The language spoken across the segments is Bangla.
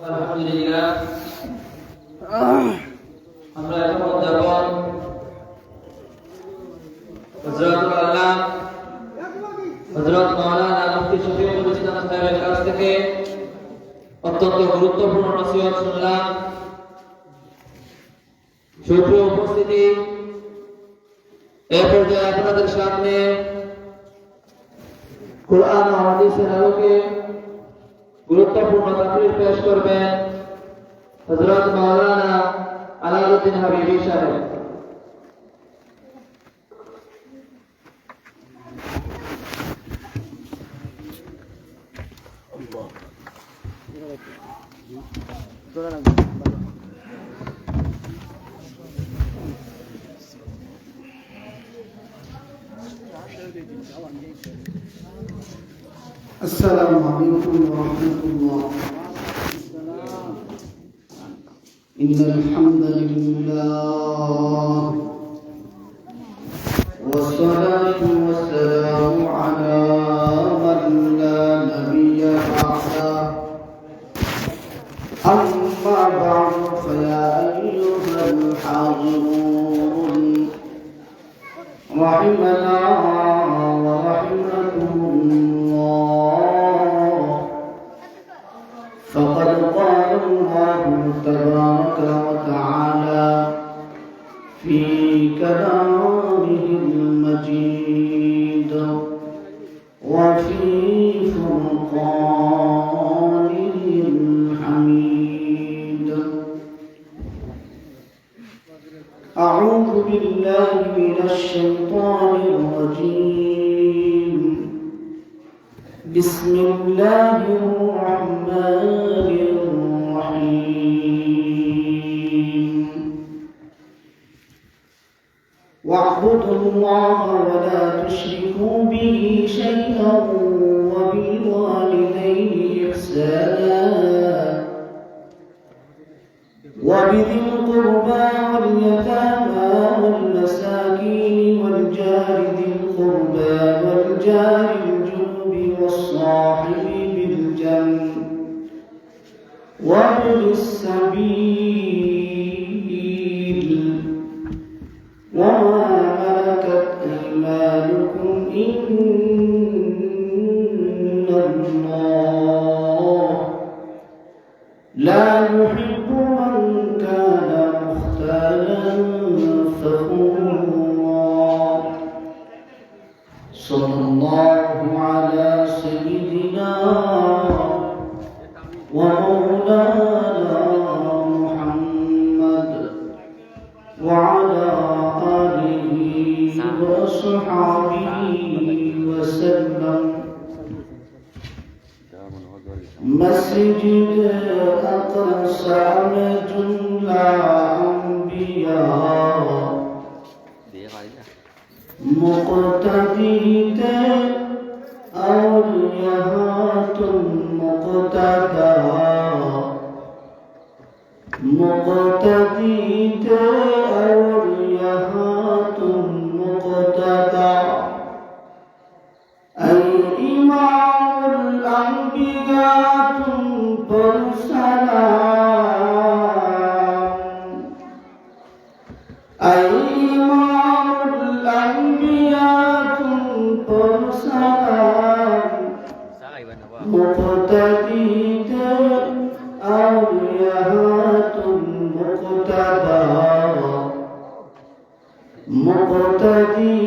আলহামদুলিল্লাহ আমরা এখন অধ্যাপক হযরতুল আল্লাহ হযরত মাওলানা মুফতি শফিউল ইসলাম সাহেবের কাছ থেকে অত্যন্ত গুরুত্বপূর্ণ নসিহত শুনলাম। সুপ্রিয় উপস্থিতি, এই পর্যায়ে আপনাদের সামনে কুরআন ও হাদিসের আলোকে গুরুত্বপূর্ণ তাকরীর পেশ করবেন হযরত মাওলানা আলাউদ্দিন হাবিবি সাহেব। السلام عليكم ورحمة الله. إن الحمد لله والصلاة والسلام على من لا نبي بعده. أما بعد فيا أيها الحاضرون رحمنا ورحمكم الله، فقد قال الله تبارك وتعالى في كلامه المجيد وفي فرقانه الحميد. أعوذ بالله من الشيطان الرجيم. بسم الله الرحمن الرحيم. واعبدوا الله ولا تشركوا به شيئا وبالوالدين إحسانا وبذي القربى واليتامى والمساكين والجار ذي القربى والجار الجنب والصاحب بالجنب وابن السبيل وما ملكت أيمانكم إن الله لا يحب من كان مختالا فخورا. صلى الله على سيدنا ومولانا محمد وعلى آله وصحبه وسلم. مسجد أقصى جملة أنبياء مقتدی اور یہاں تم مقتدا مقتدی اور یہاں تم مقتدا. اے امام الانبیاء تم پر سلام. اے امام الانبیاء تم پر سلام. مقتدی اور یہاں تم مقتدا مقتدی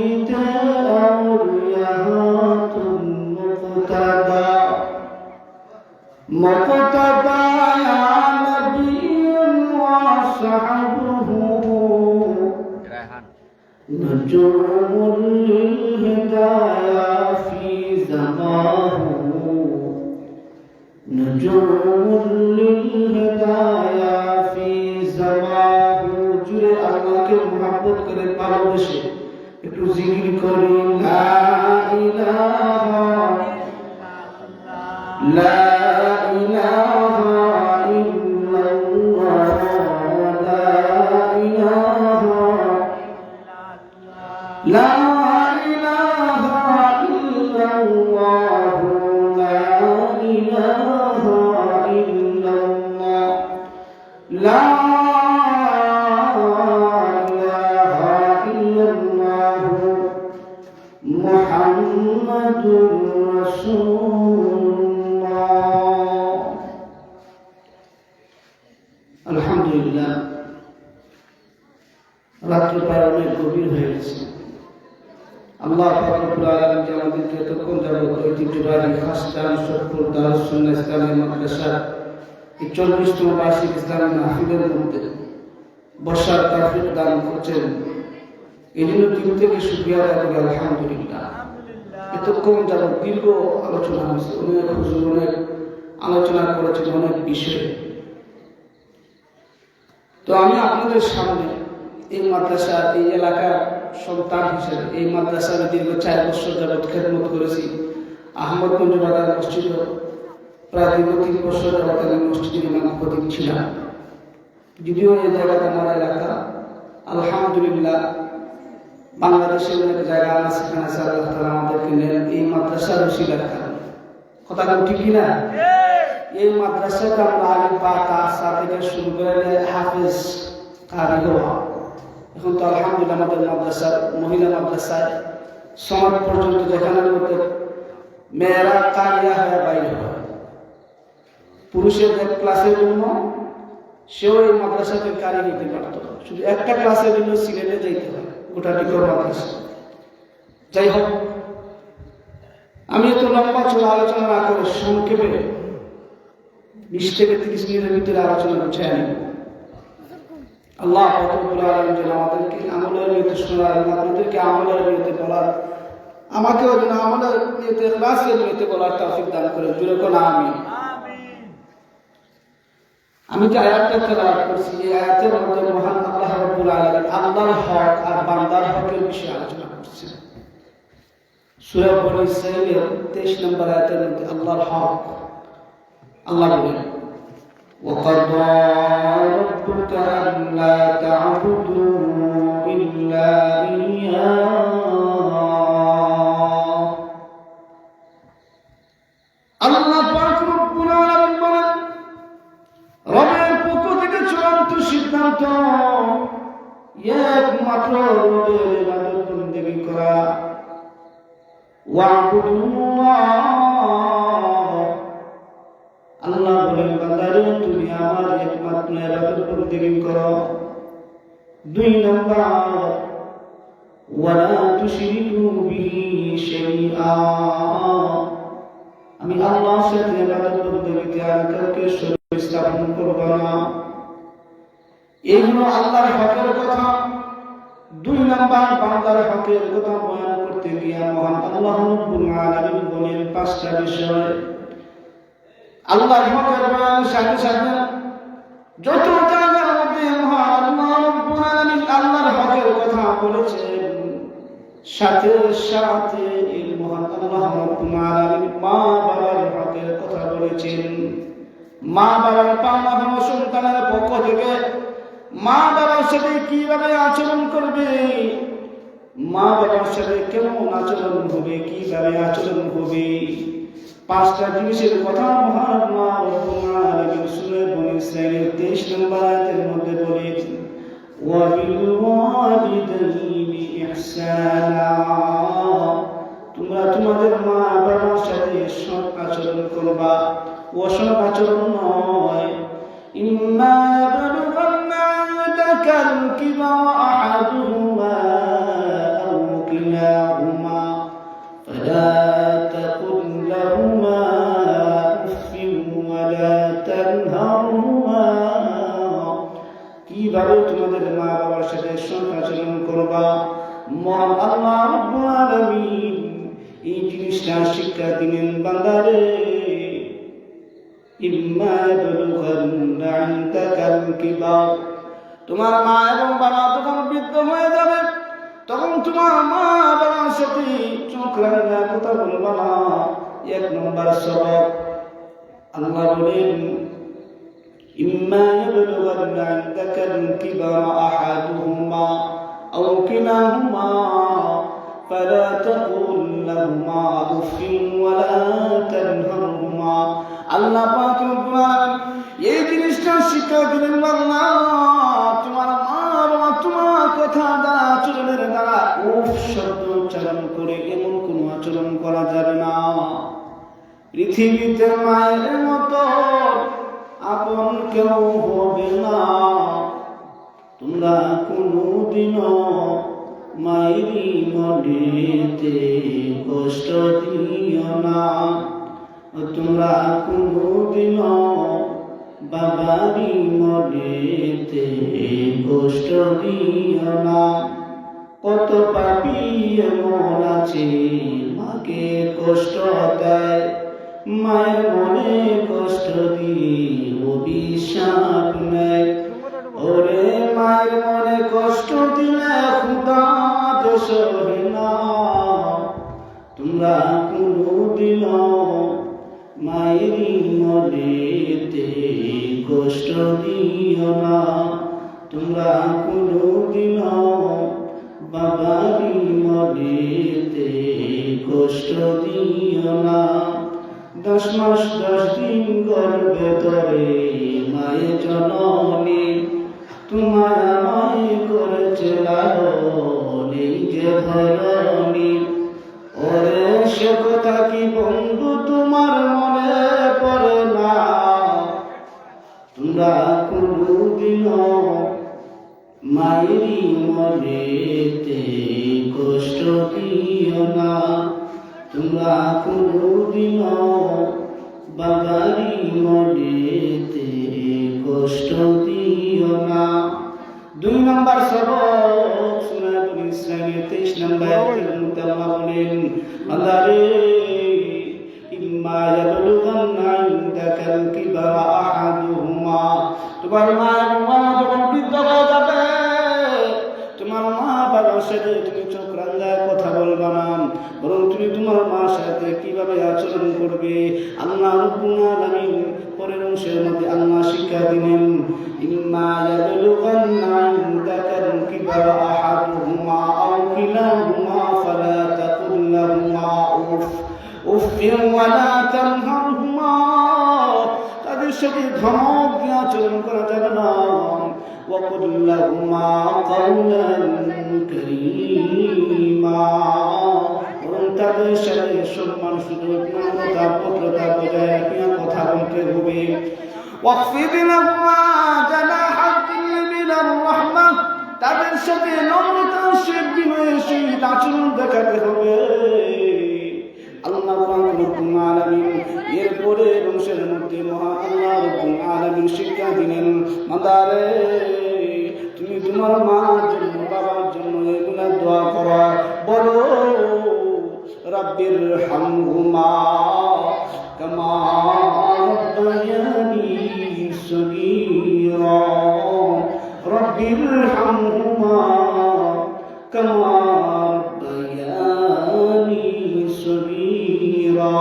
اور یہاں تم مقتدا. مقتدا یا نبی وصحبه نجوم للهدايا في زمانه نجوم للهدايا في زمانه. جুড়ে আল্লাহকে মহব্বত করে ভালোবেসে একটু জিকির করি লা ইলাহা লা ইলাহা ইল্লাল্লাহ লা ইলাহা লা ইলাহা ইল্লাল্লাহ লা ইলাহা ইল্লাল্লাহ রাত্র প্রায় অনেক গভীর হয়ে গেছে। আল্লাহ পাক রব্বুল আলামিন যে আমাদেরকে এতক্ষণ যাবত ঐতিহ্যবাহী খাসদান সরপুর দারুস সুন্নাহ ইসলামী মাদ্রাসার এই 40তম বার্ষিক ইসলামী মাহফিলের মধ্যে বসার তৌফিক দান করছেন, এই জন্য দিল থেকে শুকরিয়া আদায় করি আলহামদুলিল্লাহ। এতক্ষণ যাবত দীর্ঘ আলোচনা হয়েছে, অনেক হুজুর অনেক আলোচনা করেছেন অনেক বিষয়ে। তো আমি আপনাদের সামনে এই মাদ্রাসা, এই এলাকার সন্তান হিসেবে এই মাদ্রাসার দীর্ঘ 4 বছর যাবৎ খেদমত করেছি। আহমদগঞ্জ বাজার মসজিদ প্রায় দীর্ঘ 3 বছর যাবৎ আমি মসজিদের ইমাম খতিব ছিলাম। যদিও এই জায়গাটা আমার এলাকা, আলহামদুলিল্লাহ বাংলাদেশের অনেক জায়গা আছে সেখানে আল্লাহ তাআলা আমাদেরকে নেন এই মাদ্রাসার ওসিলার কারণে। কথাটা ঠিক কিনা? এই মাদ্রাসাতে আমরা আগে বা তা থেকে শুরু করে হাফেজ কারি হওয়া, এখন তো আলহামদুলিল্লাহ আমাদের মাদ্রাসার মহিলা মাদ্রাসায় সমাজ পর্যন্ত যেখানের মধ্যে মেয়েরা কারিয়া হয়ে বাইরে হয়, পুরুষের এক ক্লাসের জন্য সেও এই মাদ্রাসাতে কারি নিতে পারত, শুধু একটা ক্লাসের জন্য সিলেটে যেতে হয় গোটা ডিকর মাদ্রাসা। যাই হোক, আমি এত লম্বা চড়া আলোচনা না করে সংক্ষেপে 20 থেকে 30 মিনিটের ভিতরে আলোচনা করছে। আল্লাহ রব্বুল আলামিন যেন আমাদেরকে আমলের নিয়তে শোনার, আপনাদেরকে আমলের নিয়তে বলার, আমাকেও যেন আমলের নিয়তে ইখলাসের নিয়তে বলার তৌফিক দান করে। জোরে কোন আমিন। আমি যে আয়াতটা তেলাওয়াত করছি, এই আয়াতের মধ্যে মহান আল্লাহ রব্বুল আলামিন আল্লাহর হক আর বান্দার হকের বিষয়ে আলোচনা করছেন। সূরা বনী ইসরাঈলের 23 নম্বর আয়াতের মধ্যে আল্লাহর হক আল্লাহ বলেন, وَقَضَى رَبُّكَ أَلَّا تَعْبُدُوا إِلَّا إِيَّاهُ। আল্লাহ পাক রব্বুল আলামিন বলেন, রবের পক্ষ থেকে চূড়ান্ত সিদ্ধান্ত একমাত্র রবের ইবাদত বন্দেগী করা। আল্লাহ বলেন, বান্দারে তুমি আমার একমাত্র ইবাদত বন্দেগী করো। 2 নম্বর, ওয়ালা তুশরিকু বিহি শাইআ, আমি আল্লাহর সাথে ইবাদত বন্দেগীতে আর কাউকে শরীক স্থাপন করব না। এই হলো আল্লাহর হকের কথা। 2 নম্বর, বান্দার হকের কথা বয়ান করতে গিয়ে মহান আল্লাহ রব্বুল আলামিন বলেন 5টা বিষয়। আল্লাহর হকের বয়ানের সাথে সাথে যত জায়গার মধ্যে মহান আল্লাহ রব্বুল আলামিন আল্লাহর হকের কথা বলেছেন, সাথে সাথে এই মহান আল্লাহ রব্বুল আলামিন মা বাবার হকের কথা বলেছেন। মা বাবার পাওনা হলো সন্তানের পক্ষ থেকে মা বাবার সাথে কিভাবে আচরণ করবে, মা বাবার সাথে কেমন আচরণ হবে, কিভাবে আচরণ হবে, 5টা জিনিসের কথা মহান আল্লাহ রব্বুল আলামিন সূরা বনী ইসরাঈলের 23 নম্বর আয়াতের মধ্যে বলেছেন, ওয়া বিল ওয়ালিদাইনি ইহসানা, তোমরা তোমাদের মা বাবার সাথে সৎ আচরণ করবা, অসৎ আচরণ নয়। ইম্মা ইয়াবলুগান্না ইনদাকাল কিবারা আহাদুহুমা আও কিলাহুমা ফালা তাকুল লাহুমা উফিন ওয়ালা তানহারহুমা, কিভাবে তোমাদের মা বাবার সাথে সৎ আচরণ করবা। মহান আল্লাহ রব্বুল আলামিন এই জিনিসটা শিক্ষা দিলেন, বান্দারে ইম্মা ইয়াবলুগান্না ইনদাকাল কিবার, তোমার মা এবং বাবা যখন বৃদ্ধ হয়ে যাবে তখন তোমার মা বাবার সাথে চোখ রাঙা কথা বলবা না। 1 নম্বর সবক আল্লাহ বলেন, ইম্মা ইয়াবলুগান্না ইনদাকাল কিবার আহাদুহুমা আও কিলাহুমা ফালা তাকুল লাহুমা উফিন ওয়ালা তানহারহুমা। আল্লাহ পাক রব্বুল আলামিন এই জিনিসটা শিক্ষা দিলেন, বান্দা তোমার মা বাবা তোমার কথা দ্বারা আচরণের দ্বারা উফ শব্দ উচ্চারণ করে এমন কোন আচরণ করা যাবে না। পৃথিবীতে মায়ের মতো আপন কেউ হবে না। তোমরা তোমরা কোনোদিনও মায়েরই মনেতে কষ্ট দিও না, তোমরা কোনোদিনও বাবারই মনেতে কষ্ট দিও না। কত পাপী এমন আছে মাকে কষ্ট দেয়, মায়ের মনে কষ্ট দিয়ে অভিশাপ নেয়। ওরে মায়ের মনে কষ্ট দিলে খুদা দোষ হয় না, তোমরা কোনোদিনও মায়েরই মনেতে কষ্ট দিও না, তোমরা কোনোদিনও বাবারই মনেতে কষ্ট দিও না। 10 মাস 10 দিন গর্ভে ধরে মায়ের জননী তোমায় আমায় করেছে লালন, এই যে ধরনী। ওরে সে কথা কি বন্ধু তোমার মনে পড়ে না, তোমরা কোনোদিনও মায়েরই মনেতে কষ্ট দিও না, তোমরা কোনোদিনও বাবারই মনেতে কষ্ট দিও না। 2 নম্বর সবক সূরা বনী ইসরাঈলের 23 নম্বর আয়াতের মধ্যে আল্লাহ বলেন, আল্লাহ রে ইম্মা ইয়াবলুগান্না ইনদাকাল কিবারা আহাদুহুমা, তোমার মা যখন বৃদ্ধ হয়ে যাবে, তোমার মা বাবার সাথে তুমি চোখ রাঙায় কথা বলবা না, বরং তুমি তোমার মার সাথে কিভাবে আচরণ করবে। আল্লাহ রাব্বুল আলামিন পরের অংশের মধ্যে আল্লাহ শিক্ষা দিলেন, ইম্মা ইয়াবলুগান্না ইনদাকাল কিবারা আহাদুহুমা আও কিলাহুমা ফালা তাকুল লাহুমা উফ ওয়ালা তানহারহুমা, তাদের সাথে ধমক দিয়ে আচরণ করা যাবে না। ওয়াকুল লাহুমা কাওলান কারীমা, এবং তাদের সাথে সম্মান সুযোগ নম্রতা ভদ্রতা বজায় রাখিয়া কথা বলতে হবে। ওয়াখফিদ লাহুমা জানাহাদ যিল্লি মিনার রাহমাহ, তাদের সাথে নম্রতা বিনয়ের সহিত আচরণ দেখাতে হবে। আল্লাহ রাব্বুল আলামিন এরপরে বংশের মধ্যে মহান আল্লাহ রাব্বুল আলামিন শিক্ষা দিলেন, মাদারে তুমি তোমার মার জন্য বাবার জন্য এগুলা দোয়া করো, বলো রাব্বির হামহুমা কামা রাব্বায়ানি সগীরা, রাব্বির হামহুমা কামা রাব্বায়ানি সগীরা।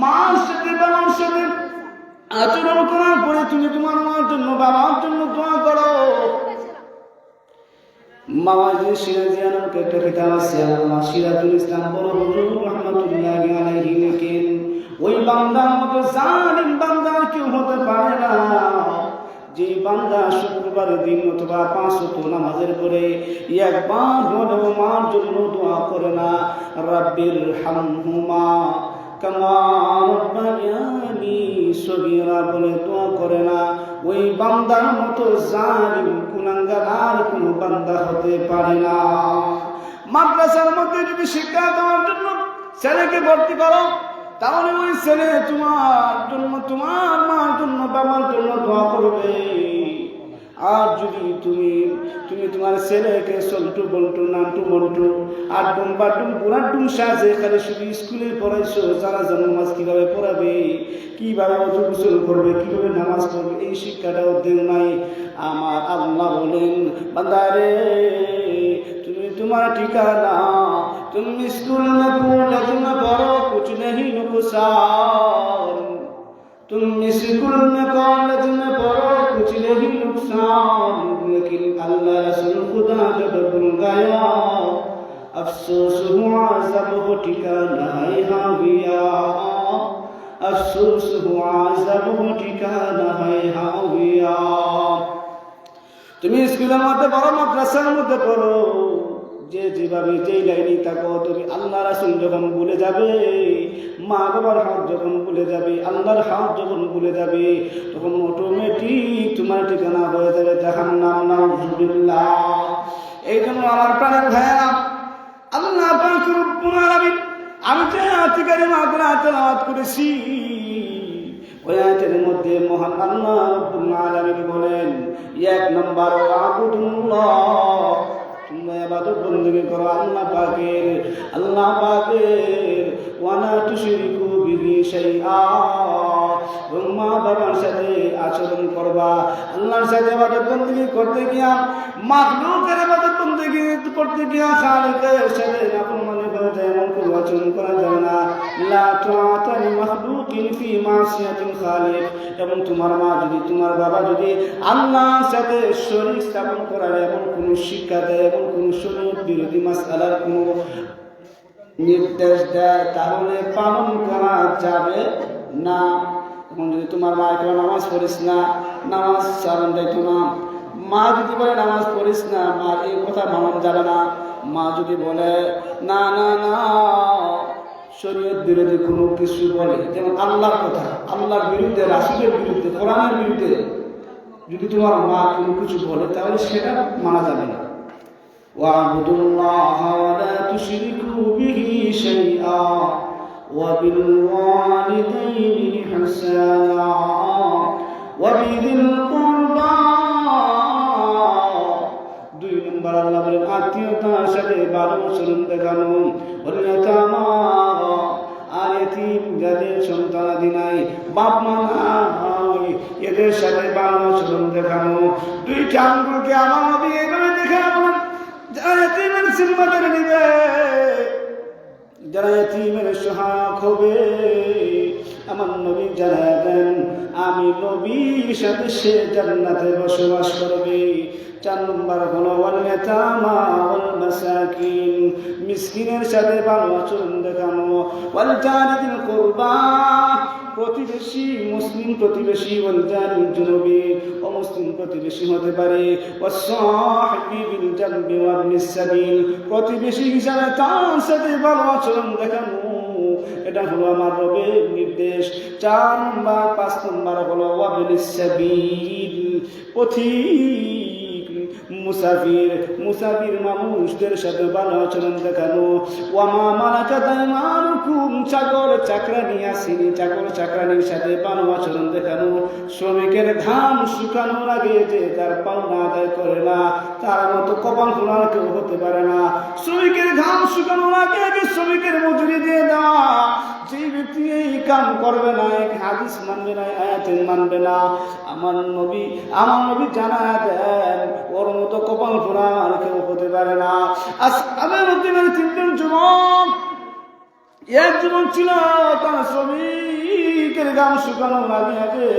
মার সাথে বাবার সাথে আচরণ করার পরে তুমি তোমার মার জন্য বাবার জন্য দোয়া করো। মাওয়াজি সিরাজিয়া নামক একটা কিতাব আছে, আল্লামা সিরাজুল ইসলাম বড় হুজুর রাহমাতুল্লাহি আলাইহি লিখেন, ওই বান্দার মতো জালিম বান্দা কেউ হতে পারে না যে বান্দা শুক্রবারের দিন অথবা 5 ওয়াক্ত নামাজের পরে একবার হলেও মার জন্য দোয়া করে না, রাব্বির হামহুমা কামা রাব্বায়ানি সগীরা বলে দোয়া করে না, ওই বান্দার মতো জালিম গুনাহগার আর কোনো বান্দা হতে পারে না। মাদ্রাসার মধ্যে যদি শিক্ষা দেওয়ার জন্য ছেলেকে ভর্তি করো, তাহলে ওই ছেলে তোমার জন্য তোমার মার জন্য বাবার জন্য দোয়া করবে। আর যদি তুমি তোমার ছেলেকে সল্টু বল্টু নান্টু বল্টু আড্ডুম বাড্ডুম পুরাড্ডুম সাজে খালি শুধু স্কুলে পড়াইছো, যারা নামাজ কিভাবে পড়াবে, কিভাবে ওযু গোসল করবে, কিভাবে নামাজ পড়বে, এই শিক্ষাটাও দেন নাই। আমার আল্লাহ বলেন, বান্দারে তুমি তোমার ঠিকানা তুমি স্কুল में कॉलेज में पढ़ो कुछ नहीं नुकसान, तुम स्कूल में कॉलेज में पढ़ो कुछ नहीं नुकसान, लेकिन अल्लाह रसूल खुदा जब भूल गया अफसोस हुआ जब हो ठिकाना हाविया, अफसोस हुआ जब हो ठिकाना हाविया। তুমি স্কুলের মধ্যে পড়ো, মাদ্রাসার মধ্যে পড়ো, যে যেভাবে যেই লাইনে থাকো তুমি আল্লাহ রাসূল যখন ভুলে যাবে, মা বাবার হক যখন ভুলে যাবে, আল্লাহর হক যখন ভুলে যাবে, তখন অটোমেটিক তোমার ঠিকানা হয়ে যাবে জাহান্নাম। নাউযুবিল্লাহ। এই জন্য আমার প্রাণের ভাইয়েরা, আল্লাহ পাক রব্বুল আলামিন আমি যে আয়াত কারিমা তেলাওয়াত করেছি, ওই আয়াতের মধ্যে মহান আল্লাহ রব্বুল আলামিন বলেন, এক নম্বর আবুদুল্লাহ, তোমরা ইবাদত বندگی করো আল্লাহ পাকের, আল্লাহ পাকের, ওয়ালা তুশরিকু বিহি শাইআ, মা বাবার সাথে আচরণ করবা। আল্লাহর সাথে ইবাদত বندگی করতে গিয়া, মাখলুকের ইবাদত বندگی করতে গিয়া খালিকের সাথে নাফরমানি করে যায়, এমন কোনো আচরণ করা যাবে না। লা তুআতা লিমাখলুকিন ফি মাসিয়াতিল খালিক। এবং তোমার মা যদি, তোমার বাবা যদি আল্লাহর সাথে শরীক স্থাপন করার এমন কোনো শিক্ষা দেয়, এমন কোনো শরীয়ত বিরোধী মাসআলার কোনো নির্দেশ দেয়, তাহলে পালন করা যাবে না। এখন যদি তোমার মা কেউ নামাজ পড়িস না, নামাজ চালান যাইতো না, মা যদি বলে নামাজ পড়িস না, মার এই কথা মানানো যাবে না। মা যদি বলে না না না, শরীয়ত বিরোধী কোনো কিছু বলে, যেমন আল্লাহর কথা, আল্লাহর বিরুদ্ধে, রাসূলের বিরুদ্ধে, কোরআনের বিরুদ্ধে যদি তোমার মা কোনো কিছু বলে, তাহলে সেটা মানা যাবে না। ওয়া'বুদুল্লাহ ওয়া লা তুশরিকু বিহি শাইআ ওয়া বিল ওয়ালিদাইনি ইহসানা ওয়া বিযিল কুরবা। দুই নম্বর আল্লাহ বলেন আত্মীয়তার সাথে ভালো আচরণ দেখানো, ওয়াল ইয়াতামা, আর এতিম যাদের সন্তানাদি নাই, বাপ মা নাই, এদের সাথে ভালো আচরণ দেখানো। দুইটা আঙ্গুলকে আমার নবী এভাবে দেখানো, যারা এতিমের জিম্মাদারি নিবে, যারা এতিমের সহায়ক হবে, আমার নবী জানায় দেন আমি নবীর সাথে সে জান্নাতে বসবাস করবে। 4 নম্বর হলো ওয়াল ইয়াতামা ওয়াল মাসাকিন, মিসকিনের সাথে ভালো আচরণ দেখানো। ওয়াল জারিল কুরবা, প্রতিবেশী, মুসলিম প্রতিবেশী, ওয়াল জারিল জুনুবি, অমুসলিম প্রতিবেশী হতে পারে। ওয়াস সাহিবি বিল জানবি ওয়া ইবনিস সাবিল, প্রতিবেশী হিসাবে তার সাথে ভালো আচরণ দেখানো, এটা হলো আমার রবের নির্দেশ। 4 নম্বর 5 নম্বর হলো ওয়া ইবনিস সাবিল, পথিক, মুসাফির, মুসাফির মানুষদের সাথে ভালো আচরণ দেখানো। ওয়া মা মালাকাত আইমানুকুম, চাকর চাকরানি আসেনি, চাকর চাকরানির সাথে ভালো আচরণ দেখানো। শ্রমিকের ঘাম শুকানোর আগে যে তার পাওনা আদায় করে না, তার মতো কপাল খোলার কেউ হতে পারে না। শ্রমিকের ঘাম শুকানোর আগে আগে শ্রমিকের মজুরি দিয়ে দেওয়া, যে ব্যক্তি এই কাম করবে না, এক হাদিস মানবে না, আয়াতের মানবে না, আমার নবী জানা দেন ওর মতো কপাল ফোড়া আর কেউ হতে পারে না। আসহাবের মধ্যে 3জন যুবক, এক যুবক ছিল তার শ্রমিকের ঘাম শুকানোর আগে আগে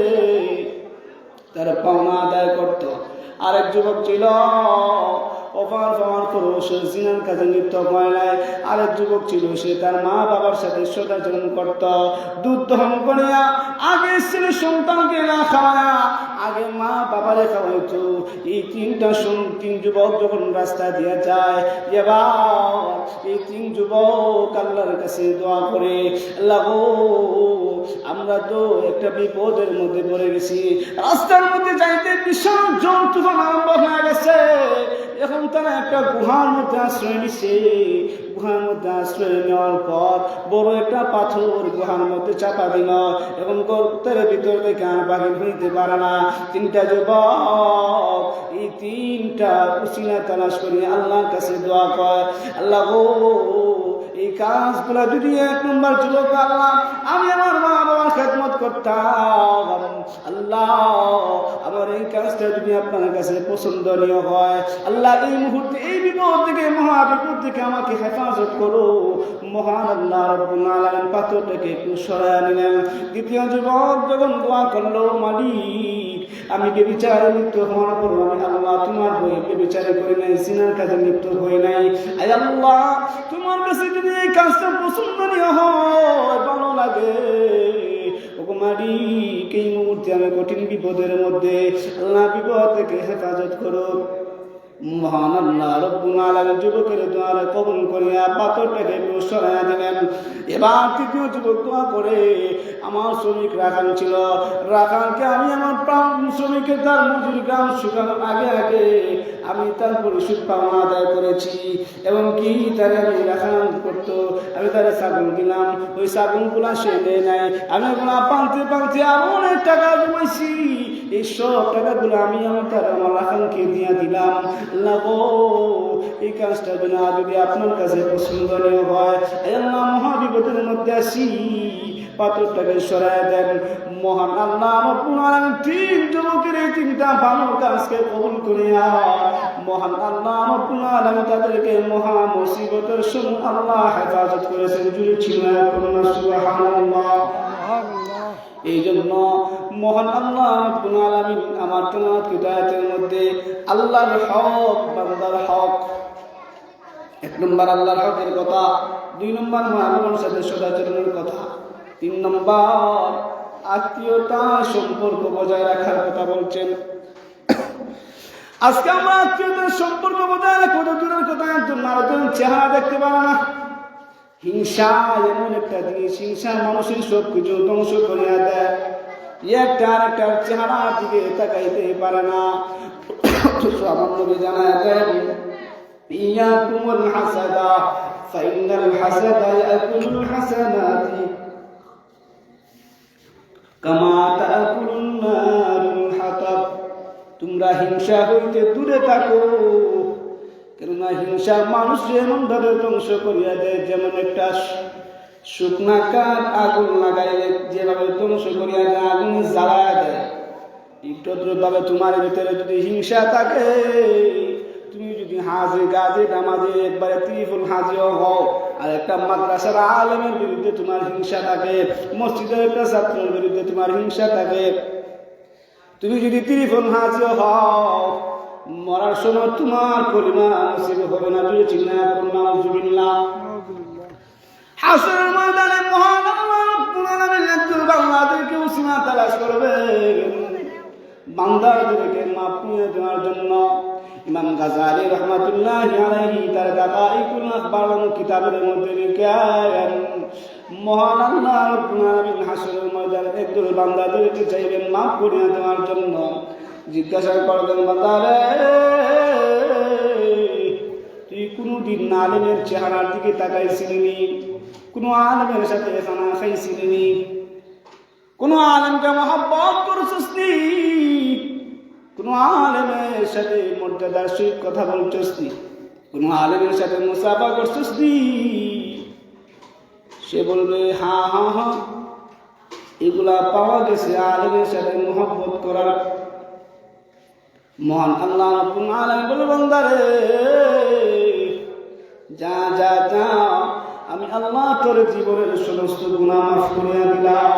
তার পাওনা আদায় করত। আরেক যুবক ছিল অপার পাওয়ার পরও সে জিনার কাজে লিপ্ত হয় নাই। আরেক যুবক ছিল সে তার মা বাবার সাথে সদাচরণ করত, দুধ দহন করিয়া আগে ছেলে সন্তানকে না খাওয়া, আগে মা বাবারে খাওয়াইতো। এই 3 যুবক যখন রাস্তা দিয়ে যায়, এবার এই 3 যুবক আল্লাহর কাছে দোয়া করে, আল্লাহ গো আমরা তো একটা বিপদের মধ্যে পড়ে গেছি, রাস্তার মধ্যে যাইতে বিশাল ঝড় তুফান আরম্ভ হয়ে গেছে, এখন তারা একটা গুহার মধ্যে আশ্রয় নিছে। গুহার মধ্যে আশ্রয় নেওয়ার পর বড় একটা পাথর গুহার মধ্যে চাপা দিল, এবং গর্তের ভিতর থেকে আর বাহির হইতে পারে না। 3টা যুবক এই 3টা উসিলা তালাশ করে আল্লাহর কাছে দোয়া করে, আল্লাহ গো এই কাজগুলা যদি 1 নম্বর যুবক, আল্লাহ আমি আমার মা বাবার খেদমত করতাম, আল্লাহ আমার এই কাজটা যদি আপনার কাছে পছন্দনীয় হয়, আল্লাহ এই মুহূর্তে এই বিপদ থেকে, মহা বিপদ থেকে আমাকে হেফাজত করো। মহান আল্লাহ রব্বুল আলামিন পাথরটাকে একটু সরায় নিলেন। 2য় যুবক যখন দোয়া করলো, মালিক আমি বেবিচারে লিপ্ত হওয়ার পর আমি আল্লাহ তোমার বই বেবিচারে করি নাই, জিনার কাজে লিপ্ত হই নাই, আয় আল্লাহ তোমার কাছে যদি এই কাজটা পছন্দনীয় হয়, ভালো লাগে, মালিক এই মুহূর্তে আমি কঠিন বিপদের মধ্যে, আল্লাহ বিপদ থেকে হেফাজত করো। মহান আল্লাহ রব্বুল আলামিন যুবকের দোয়া কবুল করিয়া পাথরটাকে সরাইয়া দিলেন। এবার তৃতীয় যুবক দোয়া করে, আমার শ্রমিক রাখাল ছিল, রাখালকে আমি আমার প্রাণ শ্রমিকের তার মজুরি গ্রাম শুকানোর আগে আগে আমি তার পরিশোধ পাওনা আদায় করেছি এবং কি তারে আমি রাখাল করতো, আমি তারে ছাগল দিলাম, ওই ছাগলগুলা সে দেয় নাই, আমি ওগুলা পালতে পালতে আরো অনেক টাকা জমাইছি, এই সব টাকাগুলো আমি তার আমার রাখালকে দিয়ে দিলাম। আল্লাহ গো, এই কাজটা যদি আপনার কাছে পছন্দনীয় হয়, আল্লাহ মহাবিপদের মধ্যে আসি, পাথরটাকে সরাই দেন। মহান আল্লাহ রব্বুল আলামিন তিন যুবকের এই তিনটা ভালো কাজকে কবুল করিয়া মহান আল্লাহ রব্বুল আলামিন তাদেরকে মহা মুসিবতের সময় আল্লাহ হেফাজত করেছেন। জুড়ে ছিল সুবহানাল্লাহ। এই জন্য মহান আল্লাহ রব্বুল আলামিন আমার তেলাওয়াত কিতাবের মধ্যে আল্লাহর হক, বান্দার হক, 1 নম্বর আল্লাহর হকের কথা, 2 নম্বর মানুষের সাথে সদাচরণের কথা, 3 নম্বর আত্মীয়তা সম্পর্ক বজায় রাখার কথা বলছেন। আজকে আমরা আত্মীয়তার সম্পর্ক বজায় রাখবো, দূরের কথা একজন আরেকজন চেহারা দেখতে পারে না। হিংসা এমন একটা জিনিস, হিংসা মানুষের সব কিছু ধ্বংস করিয়া দেয়। একটা আরেকটার চেহারার দিকে তাকাইতে পারে না। আমার নবী জানায় দেন, ইয়াকুমুল হাসাদা ফাইনাল হাসাদা ইয়াকুলুল হাসানাতি কামা তাকুলুন নারুল হাতাব। তোমরা হিংসা হইতে দূরে থাকো, কেননা হিংসা মানুষ এমন ভাবে ধ্বংস করিয়া দেয়, যেমন একটা শুকনা কাঠ আগুন লাগাইলে যেভাবে ধ্বংস করিয়া দেয়, আগুন জ্বালায়া দেয়, একটু ভাবে তোমার ভিতরে যদি হিংসা থাকে, তুমি যদি হাজি গাজি নামাজি একবারে ত্রিফুল হাজিও হও, আর একটা মাদ্রাসার আলেমের বিরুদ্ধে তোমার হিংসা থাকে, মসজিদের একটা ছাত্রের বিরুদ্ধে তোমার হিংসা থাকে, তুমি যদি ত্রিফুল হাজিও হও, মরার সময় তোমার পরিমাণ নসিব হবে না। যদি চিন্তা করুন নাউজুবিল্লাহ। হাসরের ময়দানে মহান আল্লাহ রব্বুল আলামিন একজন বান্দাদেরকে উসিলা তালাশ করবেন, বান্দাদেরকে মাফ করে দেওয়ার জন্য। ইমাম গাজালি রাহমাতুল্লাহি আলাইহি তার দাকাইকুল আখবার কিতাবের মধ্যে লিখেন, মহান আল্লাহ রব্বুল আলামিন হাসরের ময়দানে একজন বান্দাদেরকে চাইবেন মাফ করে দেওয়ার জন্য। জিজ্ঞাসা করবেন, বান্দারে তুই কোনদিন আলেমের চেহারার দিকে তাকাইছিলি? কোন আলেমের সাথে খানা খাইছিলি? কোন আলেমকে মহব্বত করছিস? কোন আলেমের সাথে মর্যাদার সহিত কথা বলছিস? কোন আলেমের সাথে মুসাফা করছিস? সে বলবে, হ্যাঁ হ্যাঁ হ্যাঁ, এগুলা পাওয়া গেছে আলেমের সাথে মহব্বত করার। মহান আল্লাহ রাব্বুল আলামিন বলে, বান্দারে যা যা যা, আমি আল্লাহ তোর জীবনের সমস্ত গুনাহ মাফ করে দিলাম।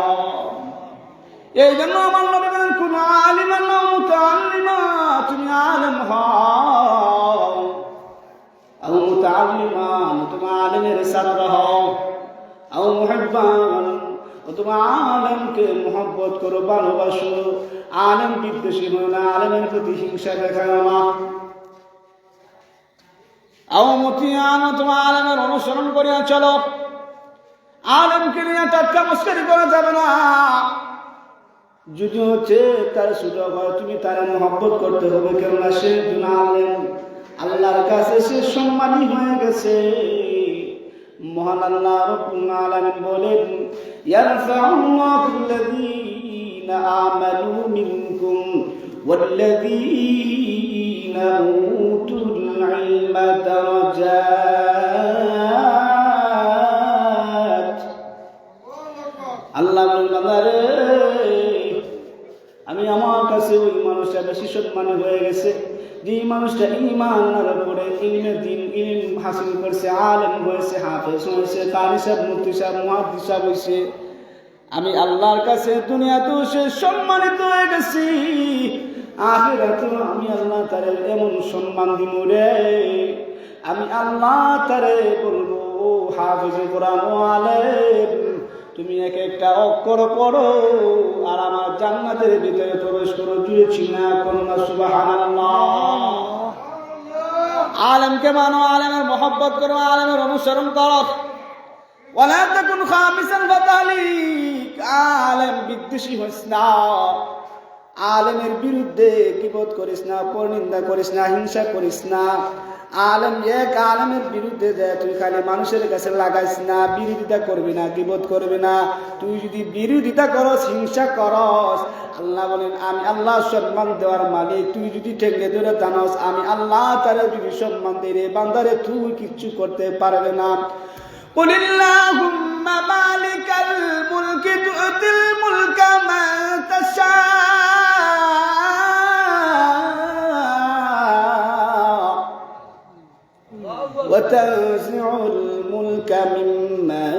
এই জন্য আমার নবী বলেন, কোন আলিমা না মুতাআল্লিমা, তুমি আলেম হও, আও মুতাআল্লিমা, তুমি আলেমের ছাত্র হও, আও মুহিব্বান, তোমার আলেমকে মহব্বত করো, ভালোবাসো, আলেম বিদ্বেষী হয় না, আলেমের প্রতি হিংসা দেখায় না। আও মুতিয়ান, তোমার আলেমের অনুসরণ করিয়া চলো, আলেমকে নিয়ে টাটকা মস্করি করা যাবে না। যদি হচ্ছে তার সুযোগ হয়, তুমি তার মহব্বত করতে হবে, কেননা সে আলেম, আল্লাহর কাছে সে সম্মানী হয়ে গেছে। মহান আল্লাহ রাব্বুল আলামিন বলেন, ইয়ারফাউল্লাহুল্লাযীনা আমানু মিনকুম ওয়াল্লাযীনা উতুল ইলমা দারাজাত। আল্লাহ বলেন, আমি আমার কাছে ওই মানুষটা বেশি সম্মানী হয়ে গেছে যে মানুষটা ঈমান আনার পরে ইলমের দিন ইলম হাসিল করছে, আলেম হয়েছে, হাফেজ হয়েছে, কারি সাহেব, মুফতি সাহেব, মুহাদ্দিস সাহেব হয়েছে। আমি আল্লাহর কাছে দুনিয়াতেও সে সম্মানিত হয়ে গেছি, আখিরাতেও আমি আল্লাহ তারে এমন সম্মান দিব রে, আমি আল্লাহ তারে বলবো, হাফেজে কোরআন ও আলেম, তুমি এক একটা অক্ষর পড়ো আর আমার জান্নাতের ভিতরে প্রবেশ করো। জুড়েছি না করোনা সুবহানাল্লাহ। আলেমকে মানো, আলেমের মহব্বত করো, আলেমের অনুসরণ করো। ওয়ালা তাকুন খামিসান ফাতালিক, আলেম বিদ্বেষী হইস না, আলেমের বিরুদ্ধে কিবত করিস না, পরনিন্দা করিস না, হিংসা করিস না। আলেম এক আলেমের বিরুদ্ধে দেয় তুই খালি মানুষের কাছে লাগাইস না, বিরোধিতা করবি না, কিবত করবি না। তুই যদি বিরোধিতা করস, হিংসা করস, আল্লাহ বলেন আমি আল্লাহ সম্মান দেওয়ার মালিক। তুই যদি ঠেঙ্গে ধরে জানস আমি আল্লাহ তারা যদি সম্মান দিই রে বান্দারে, তুই কিচ্ছু করতে পারবে না। قل اللهم مالك الملك تؤتي الملك من تشاء وتنزع الملك ممن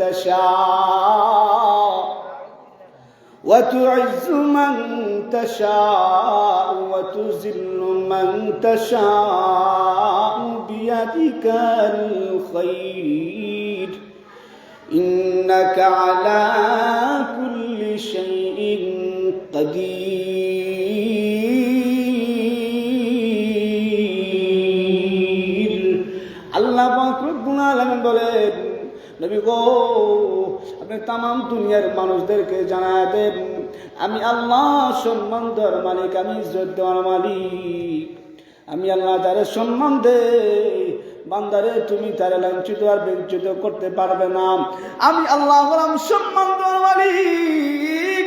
تشاء وتعز من تشاء وتذل من تشاء بيدك الخير إنك على كل شيء قدير। আল্লাহ পাক রব্বুল আলামিন বলেন নবী গো আপনি তামাম দুনিয়ার মানুষদেরকে জানায় দেন আমি আল্লাহ সম্মান দেওয়ার মালিক, আমি ইজ্জত দেওয়ার মালিক। আমি আল্লাহ যারে সম্মান দেই বান্দারে তুমি তারে লাঞ্ছিত আর বেজ্জিত করতে পারবে না। আমি আল্লাহ হলাম সম্মান দেওয়ার মালিক,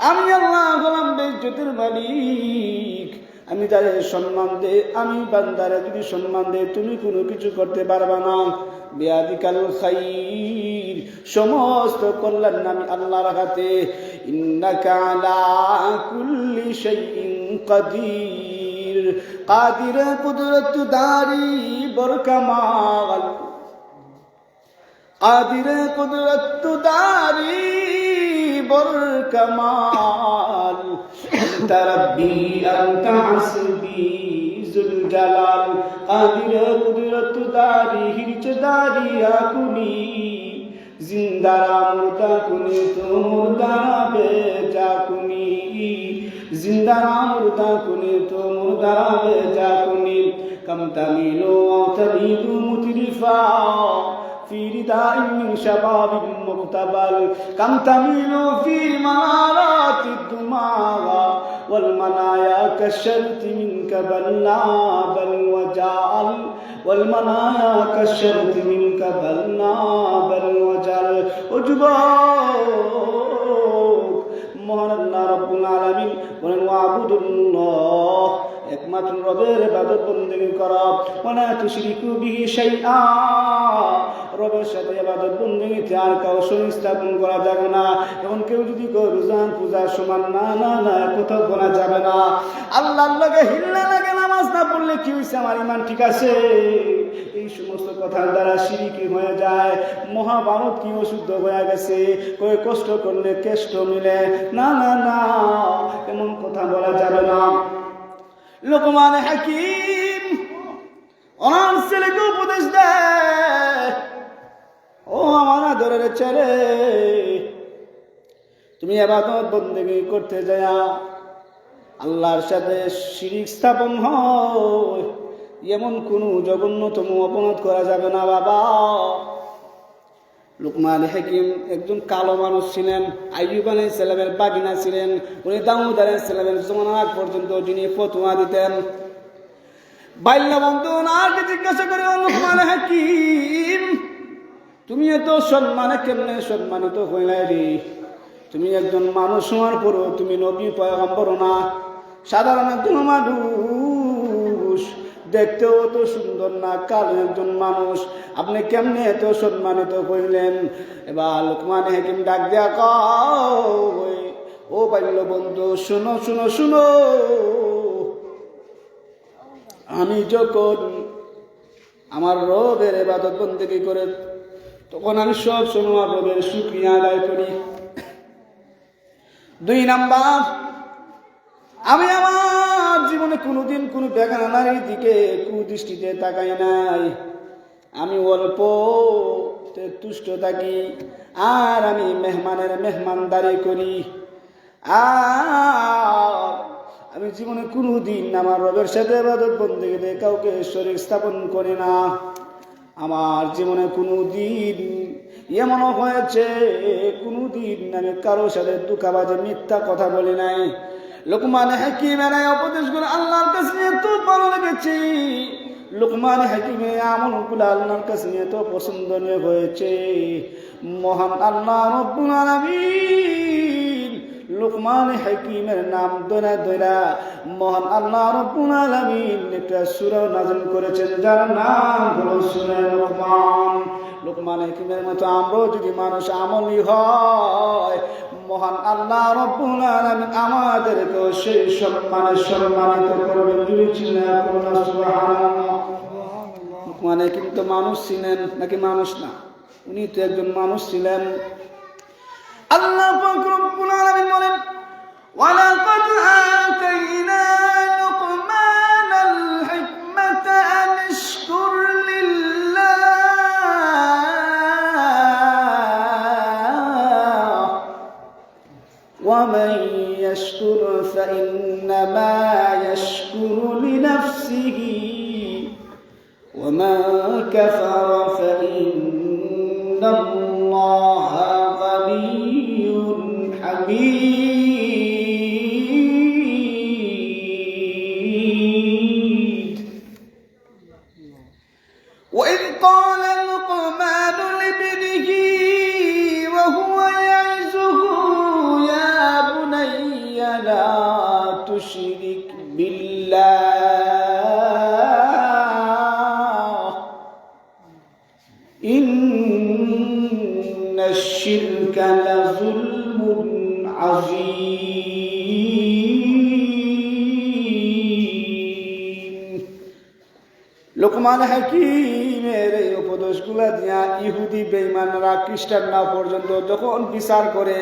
আমি আল্লাহ হলাম বেজ্জতের মালিক। আমি তারে সম্মান দে, আমি বান্দারে যদি সম্মান দে তুমি কোনো কিছু করতে পারবে না। বিয়াদিকাল খাইর, সমস্ত কল্যাণ আমি আল্লাহর হাতে। ইন্নাকা আলা কুল্লি শাইইন কাদির, কাদির কুদরত দারি বরকামাল, কাদির কুদরত দারি বরকামাল। আনতা রব্বি আনতা হাসবি জুল জালাল, কাদির কুদরত দারি হিরচ দারি আকুনি, জিন্দারা মুর্দা কুনি তো মুর্দা বেজা কুনি, জিন্দারা মুর্দা কুনি তো মুর্দা বেজা কুনি। কম তামিলো তামিলু মুতরিফা في رداء من شباب مقتبل، كم تميل في منارات الدماغ والمنايا كالشرط منك بلنا بل وجال، والمنايا كالشرط منك بلنا بل وجال। أجبوك মহান আল্লাহ রব্বুল আলামিন বলেন ওয়াবুদুল্লাহ, একমাত্র রবের ইবাদত বন্দেগী করা। ওয়ালা তুশরিকু বিহি শাইআ, রবের সাথে ইবাদত বন্দেগীতে আর কাউ শরীক স্থাপন করা যাবে না। এখন কেউ যদি রোজান পূজার সমান না না না কোথাও করা যাবে না। আল্লাহর লগে হিল্লা লাগে নামাজ না পড়লে কি হইছে, আমার ঈমান ঠিক আছে? এই সমস্ত কথার দ্বারা শিরকি হয়ে যায়। মহাভারত কি অশুদ্ধ হয়ে গেছে, কই কষ্ট করলে কেষ্ট মিলে, না না না এমন কথা বলা যাবে না। লোকমান হাকিম ওনার ছেলেকে উপদেশ দেয়, ও আমার আদরের ছেলে, তুমি ইবাদত বন্দেগী করতে যায় আল্লাহর সাথে শিরিক স্থাপন হয়, এমন কোনো জঘন্যতম অপরাধ করা যাবে না বাবা। লুকমান হাকিম একজন কালো মানুষ ছিলেন, আইয়ুব আলাইহিস সালামের বাগিনা ছিলেন, উনি দাউদ আলাইহিস সালামের জমানার আগ পর্যন্ত যিনি ফতোয়া দিতেন। বাইল্লা বন্ধু ওনাকে জিজ্ঞাসা করে, লুকমান হাকিম তুমি এত সম্মানে কেমনে সম্মানিত হইলে রে? তুমি একজন মানুষ হওয়ার পরও তুমি নবী পয়গম্বর না, সাধারণ একজন মানুষ, দেখতেও তো সুন্দর না, কালো একজন মানুষ, আপনি কেমনে এত সম্মানিত হইলেন? এবার লুকমান হাকিম ডাক দেয়া কয়, ও বাইল বন্ধু শুনো শুনো শুনো, আমি যখন আমার রবের ইবাদত বন্দেগী করে তখন আমি সব সময় আমার রবের শুকরিয়া আদায় করি। 2 নাম্বার, আমি আমার জীবনে কোনোদিন কোনো বেগানা নারীর দিকে কুদৃষ্টিতে তাকাই নাই। আমি অল্প তুষ্ট থাকি, আর আমি মেহমানের মেহমানদারি করি। আর আমি জীবনে কোনোদিন আমার রবের সাথে ইবাদত বন্দেগীতে কাউকে শরীক স্থাপন করি না। আমার জীবনে কোনোদিন এমন হয়েছে কোনোদিন আমি কারোর সাথে ধোঁকাবাজি মিথ্যা কথা বলি নাই। লোকমান হাকিমের এই উপদেশগুলো আল্লাহর কাছে এত ভালো লেগেছে, লোকমান হাকিমের আমলগুলো আল্লাহর কাছে এত পছন্দনীয় হয়েছে। মহান আল্লাহ রব্বুল আলামিন লোকমান হাকিমের নাম ধরে ধরে মহান আল্লাহ রব্বুল আলামিন একটা সূরা নাযিল করেছেন, যার নাম হলো সূরা লোকমান। লোকমান হাকিমের মতো আমরাও যদি মানুষ আমলি হয়, মহান আল্লাহ রব্বুল আলামিন আমাদেরকেও সেই সম্মানিত করবেন। যদি চিন্তা করুন সুবহানাল্লাহ। লোকমান হাকিম তো মানুষ ছিলেন নাকি? মানুষ না, উনি তো একজন মানুষ ছিলেন। আল্লাহ পাক রব্বুল আলামিন বলেন, ওয়ালাকাদ আতাইনা লুকমানাল হিকমাতা আন ইশকুর লিল্লাহ ওয়া মান ইয়াশকুর ফাইন্নামা ইয়াশকুরু লিনাফসিহি ওয়া মান কাফারা ফাইন্নাল্লাহা গানিয়্যুন হামিদ। وإذ قال لقمان لابنه وهو يعظه يا بني لا تشرك بالله إن الشرك لظلم عظيم। লোকমান হাকিমের এই উপদেশগুলা দিয়া ইহুদি বেঈমানরা খ্রিস্টানরা পর্যন্ত যখন বিচার করে,